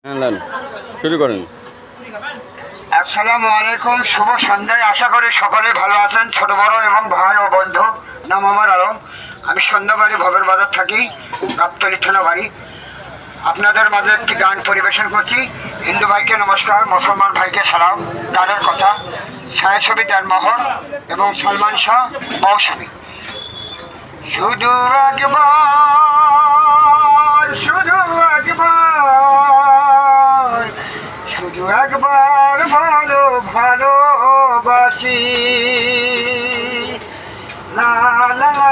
হ্যাঁ, শুরু করেন। আসসালামু আলাইকুম, শুভ সন্ধ্যায়। আশা করি সকলে ভালো আছেন, ছোট বড় এবং ভাই ও বন্ধু। নাম আমার আলম, আমি সন্ধ্যাবাড়ি ভবের বাজার থাকি, গাবতলী থানা বাড়ি। আপনাদের মাঝে একটি গান পরিবেশন করছি। হিন্দু ভাইকে নমস্কার, মুসলমান ভাইকে সালাম। গানের কথা ছায়াছবি দেনমোহন এবং সলমান শাহ মৌসুমী। শুধু একবার, শুধু একবার, শুধু একবার ভালো ভালোবাসি। লা লা লা